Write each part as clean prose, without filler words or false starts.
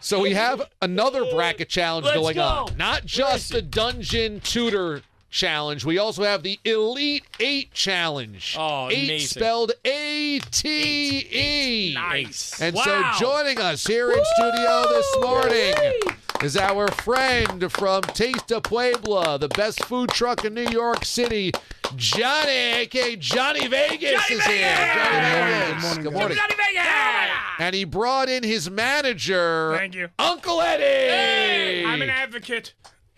So we have another bracket challenge going on. Not just the Dungeon Tutor Challenge. We also have the Elite 8 Challenge. Oh, 8 amazing. spelled A-T-E. Nice. And so joining us here in studio this morning is our friend from Taste of Puebla, the best food truck in New York City, Johnny, a.k.a. Johnny Vegas is here. Johnny Vegas. Good morning. Johnny Vegas. And he brought in his manager, Thank you. Uncle Eddie. Hey. I'm an advocate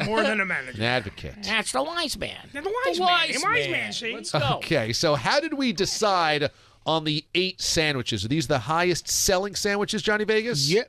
more than a manager. An advocate. That's the wise man. The wise man, see? Let's go. Okay, so how did we decide on the 8 sandwiches? Are these the highest selling sandwiches, Johnny Vegas? Yeah.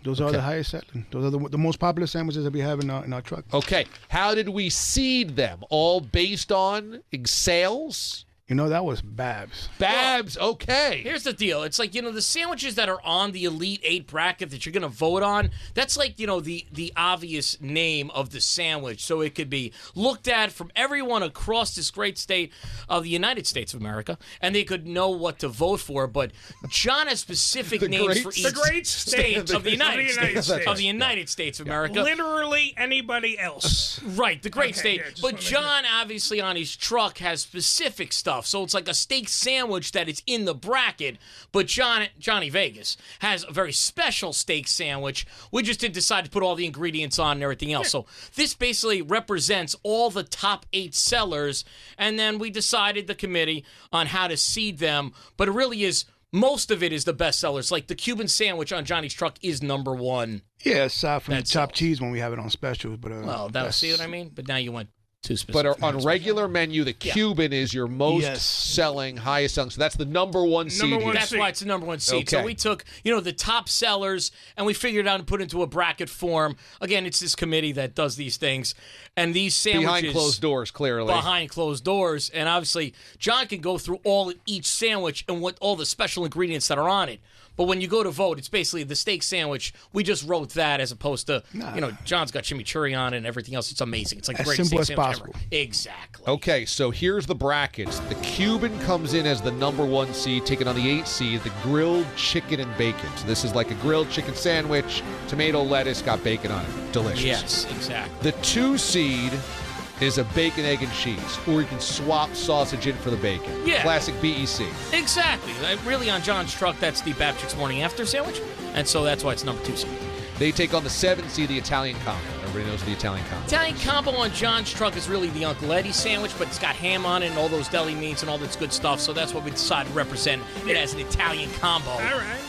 Those are the highest selling. Those are the most popular sandwiches that we have in our truck. Okay. How did we seed them? All based on sales? You know, that was Babs. Babs, okay. Here's the deal. It's like, the sandwiches that are on the Elite 8 bracket that you're going to vote on, that's like, the obvious name of the sandwich. So it could be looked at from everyone across this great state of the United States of America, and they could know what to vote for. But John has specific names for each state of the United States. Of the United States of America. Literally anybody else. Right, the great state. Yeah, but John, obviously, on his truck has specific stuff. So it's like a steak sandwich that is in the bracket, but Johnny Vegas has a very special steak sandwich. We just didn't decide to put all the ingredients on and everything else. So this basically represents all the top 8 sellers, and then we decided, the committee, on how to seed them. But it really is, most of it is the best sellers. Like the Cuban sandwich on Johnny's truck is number 1. Yeah, aside from the chopped cheese when we have it on specials. But see what I mean? But now you went too specific. But on regular menu, the Cuban is your most selling, highest selling. So that's the number 1 seed. That's why it's the number 1 seed. Okay. So we took, the top sellers, and we figured out and put into a bracket form. Again, it's this committee that does these things. And these sandwiches... Behind closed doors, clearly. Behind closed doors. And obviously, John can go through each sandwich and what all the special ingredients that are on it. But when you go to vote, it's basically the steak sandwich. We just wrote that as opposed to, John's got chimichurri on it and everything else. It's amazing. It's like the greatest steak sandwich ever. Exactly. Okay, so here's the brackets. The Cuban comes in as the number 1 seed, taking on the 8 seed, the grilled chicken and bacon. So this is like a grilled chicken sandwich, tomato, lettuce, got bacon on it. Delicious. Yes, exactly. The 2 seed is a bacon, egg, and cheese, or you can swap sausage in for the bacon. Yeah. Classic BEC. Exactly. Really, on John's truck, that's the Babchik's Morning After sandwich, and so that's why it's number 2 seed. They take on the 7 seed, the Italian combo. Everybody knows the Italian combo. Italian combo on John's truck is really the Uncle Eddie sandwich, but it's got ham on it and all those deli meats and all this good stuff, so that's what we decided to represent it as an Italian combo. All right.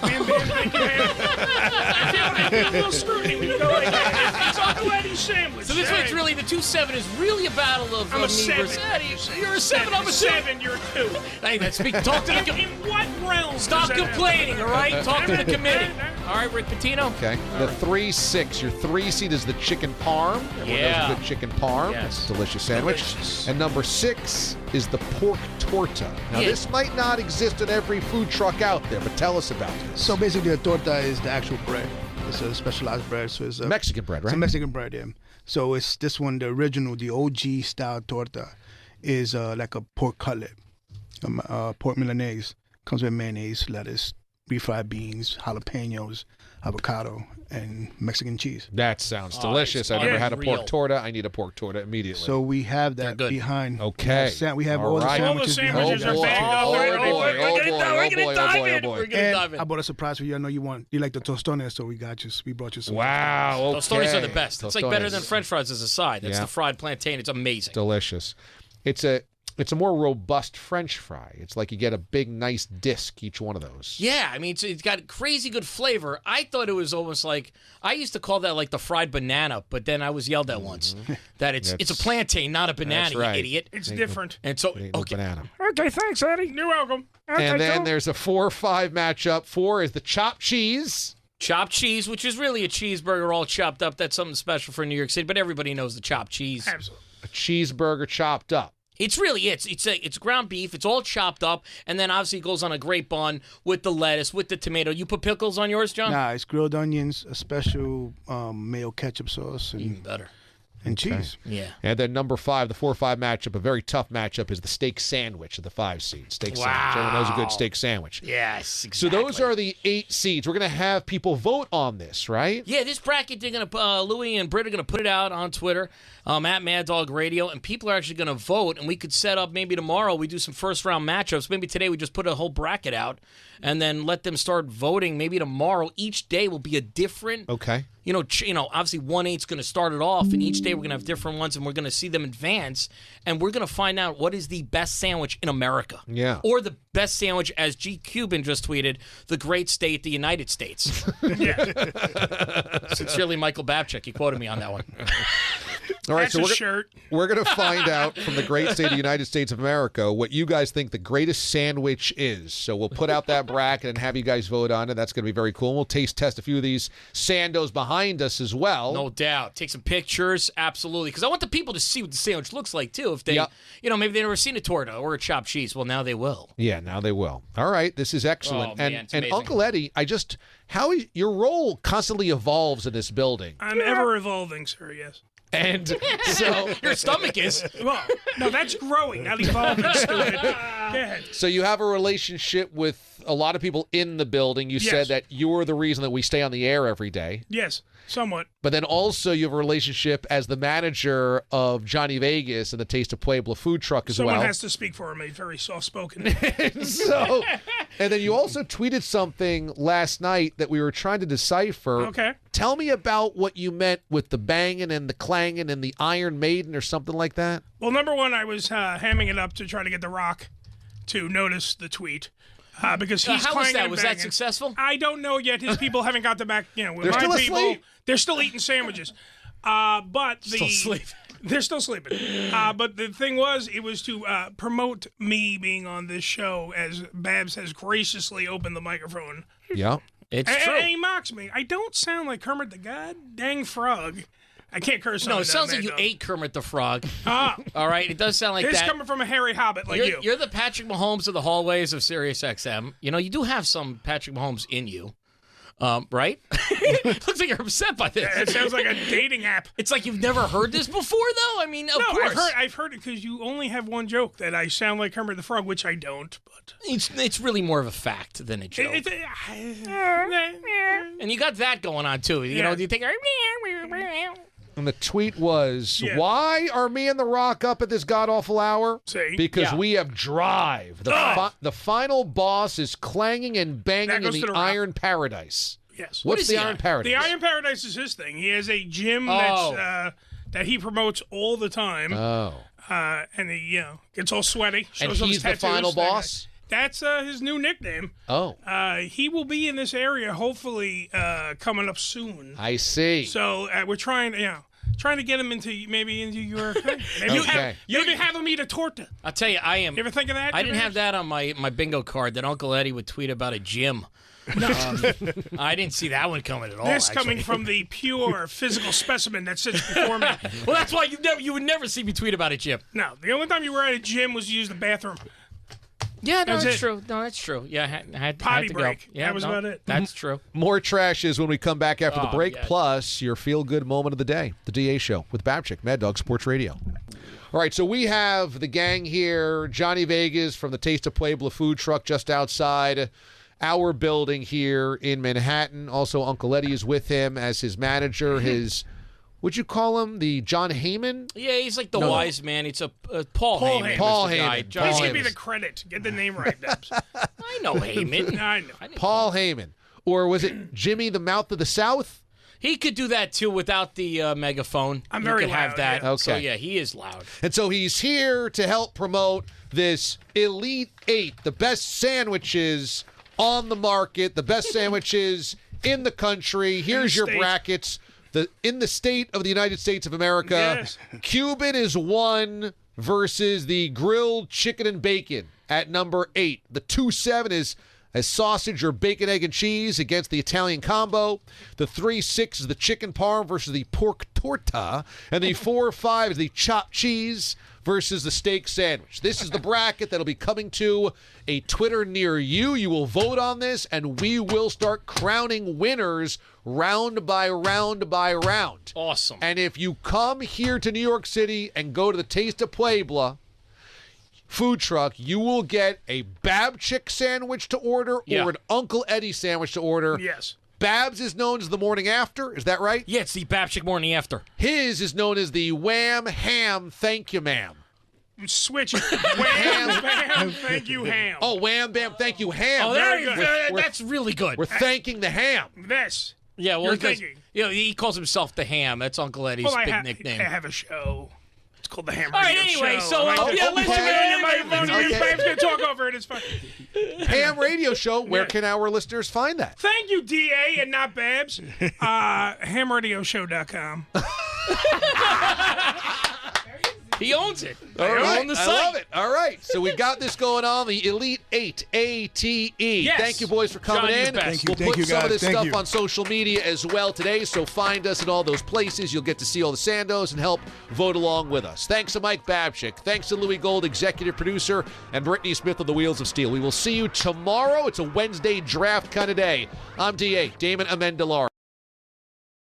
Bam, thank you, man. I feel a little scrutiny when you go like that. It's Uncle Eddie's sandwich. So this way, it's really, the 2-7 is really a battle of I'm a me 7. versus Eddie. You're a 7, I'm a 2. 7, you're a 2. Hey, talk to the In what realm? Stop complaining, all right? Talk to the committee. All right, Rick Pitino. Okay. The 3-6. Your 3 seed is the chicken parm. Everyone knows a good chicken parm. Yes. Delicious sandwich. Delicious. And number 6 is the pork torta. Now, this might not exist in every food truck out there, but tell us about this. So basically, a torta is the actual bread. It's a specialized bread. So it's a Mexican bread, right? It's a Mexican bread, yeah. So it's this one, the original, the OG style torta, is like a pork cutlet, pork Milanese. Comes with mayonnaise, lettuce, refried beans, jalapenos, avocado, and Mexican cheese. That sounds delicious. I never had a pork torta. I need a pork torta immediately. So we have that behind. Okay. We have all the sandwiches behind. All the sandwiches are bagged up. We're going to dive in. We're going to dive in. I bought a surprise for you. I know you like the tostones, so we brought you some. Wow. Okay. Tostones are the best. It's like better than French fries as a side. That's the fried plantain. It's amazing. Delicious. It's a more robust French fry. It's like you get a big, nice disc, each one of those. Yeah, I mean, it's got crazy good flavor. I thought it was almost like, I used to call that like the fried banana, but then I was yelled at once that it's a plantain, not a banana, right. you idiot. It's different. And so, banana. Okay, thanks, Eddie. You're welcome. Okay, and then there's a 4-5 matchup. 4 is the chopped cheese. Chopped cheese, which is really a cheeseburger all chopped up. That's something special for New York City, but everybody knows the chopped cheese. Absolutely. A cheeseburger chopped up. It's really it's ground beef. It's all chopped up, and then obviously it goes on a great bun with the lettuce, with the tomato. You put pickles on yours, John? Nah, it's grilled onions, a special mayo ketchup sauce, and even better. and cheese. Yeah. And then number 5, the 4-5 matchup, a very tough matchup, is the steak sandwich of the 5 seed. Steak sandwich. Everyone knows a good steak sandwich. Yes, exactly. So those are the 8 seeds. We're going to have people vote on this, right? Yeah, this bracket, they're going to, Louie and Britt are going to put it out on Twitter at Mad Dog Radio, and people are actually going to vote, and we could set up maybe tomorrow, we do some first-round matchups. Maybe today we just put a whole bracket out and then let them start voting. Maybe tomorrow, each day will be a different... Okay. Obviously 1/8's going to start it off, and each day we're going to have different ones, and we're going to see them advance, and we're going to find out what is the best sandwich in America. Yeah. Or the best sandwich, as G. Cuban just tweeted, the great state, the United States. Sincerely, Michael Babchik. He quoted me on that one. All right, That's so a shirt. we're going to find out from the great state of the United States of America what you guys think the greatest sandwich is. So we'll put out that bracket and have you guys vote on it. That's going to be very cool. We'll taste test a few of these sandos behind us as well. No doubt. Take some pictures, absolutely. Because I want the people to see what the sandwich looks like, too. If they, maybe they've never seen a torta or a chopped cheese. Well, now they will. Yeah, now they will. All right, this is excellent. Oh, man, it's and amazing. Uncle Eddie, your role constantly evolves in this building. I'm ever evolving, sir, yes. And so Your stomach is. Well, no, that's growing, not evolving, stupid. Go ahead. So you have a relationship with a lot of people in the building. You said that you're the reason that we stay on the air every day. Yes, somewhat. But then also you have a relationship as the manager of Johnny Vegas and the Taste of Puebla food truck as Someone well. has to speak for him. He's very soft-spoken. And then you also tweeted something last night that we were trying to decipher. Okay. Tell me about what you meant with the banging and the clanging and the Iron Maiden or something like that. Well, number one, I was hamming it up to try to get The Rock to notice the tweet. Because he's How was clanging that? and Was that banging. successful? I don't know yet. His people haven't got the back. With They're my still people, asleep. they're still eating sandwiches. But Still sleep. They're still sleeping. But the thing was, it was to promote me being on this show, as Babs has graciously opened the microphone. Yeah. It's And true. he mocks me. I don't sound like Kermit the God dang frog. I can't curse. No, on it sounds that, like you man, ate Kermit the Frog. Ah, All right? It does sound like this that. coming from a hairy hobbit like you. You're the Patrick Mahomes of the hallways of Sirius XM. You do have some Patrick Mahomes in you. Right? Looks like you're upset by this. It sounds like a dating app. It's like you've never heard this before, though? I mean, of No, course. I've heard it because you only have one joke that I sound like Kermit the Frog, which I don't. But It's really more of a fact than a joke. And you got that going on, too. You know, do you think... And the tweet was, Yeah. why are me and The Rock up at this god-awful hour? See? Because Yeah. we have Drive. The final boss is clanging and That banging in goes to the The Rock. Iron Paradise. Yes. What's is the the Iron Iron- Paradise? The Iron Paradise is his thing. He has a gym Oh. that's that he promotes all the time, Oh. and he gets all sweaty. And Shows off his he's the tattoos, final that guy. boss? That's his new nickname. Oh. He will be in this area hopefully coming up soon. I see. So we're trying to get him into your thing. Maybe Okay. have him eat a torta. I'll tell you, I am... You ever think of that? I didn't have that on my bingo card that Uncle Eddie would tweet about a gym. I didn't see that one coming at all. This actually. coming from the pure physical specimen that sits before me. Well, that's why you would never see me tweet about a gym. No, the only time you were at a gym was to use the bathroom. Yeah, no, That's that's it. true. No, that's true. Yeah, I had Potty to break. go. Yeah, That was about it. That's true. More trash is when we come back after the Oh, break, yes. plus your feel-good moment of the day, the DA Show with Babchik, Mad Dog Sports Radio. All right, so we have the gang here, Johnny Vegas from the Taste of Puebla food truck just outside our building here in Manhattan. Also, Uncle Eddie is with him as his manager, would you call him the John Heyman? Yeah, he's like the No. wise man. It's a Paul Heyman. is Paul the guy. Heyman. John Please Paul give me Heyman. the credit. Get the name right, Debs. I know Heyman. I know. Paul Heyman. Or was it Jimmy the Mouth of the South? He could do that too without the megaphone. I'm He very could have loud, that. yeah. Okay. So yeah, he is loud. And so he's here to help promote this Elite 8, the best sandwiches on the market, the best sandwiches in the country. Here's your state. brackets. In the state of the United States of America, Yes. Cuban is 1 versus the grilled chicken and bacon at number 8. The 2-7 is a sausage or bacon, egg, and cheese against the Italian combo. The 3-6 is the chicken parm versus the pork torta. And the 4-5 is the chopped cheese versus the steak sandwich. This is the bracket that'll be coming to a Twitter near you. You will vote on this, and we will start crowning winners round by round by round. Awesome. And if you come here to New York City and go to the Taste of Puebla food truck, you will get a Babchik sandwich to order or an Uncle Eddie sandwich to order. Yes. Babs is known as the morning after. Is that right? Yeah, it's the Babchik morning after. His is known as the Wham Ham Thank You Ma'am. Switch it. Wham, bam, thank you, ham. Oh, Wham Bam Thank You Ham. Oh, Very good. that's really good. We're thanking the ham. This. Yeah, well, You're because thinking. He calls himself the Ham. That's Uncle Eddie's Well, big nickname. I have a show. It's called the Ham All right, Radio anyway, Show. so, I'm yeah, gonna- let's I'm go. gonna- I'm gonna talk over it. It's fine. Ham Radio Show. Where Yeah. can our listeners find that? Thank you, DA, and not Babs. Hamradioshow.com. He owns it. All right. On the I site. love it. All right. So we got this going on, the Elite 8 ATE. Yes. Thank you, boys, for coming Johnny, you're in. best. Thank you. We'll Thank put you, some of guys. this Thank stuff you. on social media as well today, so find us in all those places. You'll get to see all the Sandos and help vote along with us. Thanks to Mike Babchik. Thanks to Louis Gold, executive producer, and Brittany Smith of the Wheels of Steel. We will see you tomorrow. It's a Wednesday draft kind of day. I'm DA, Damon Amendolara.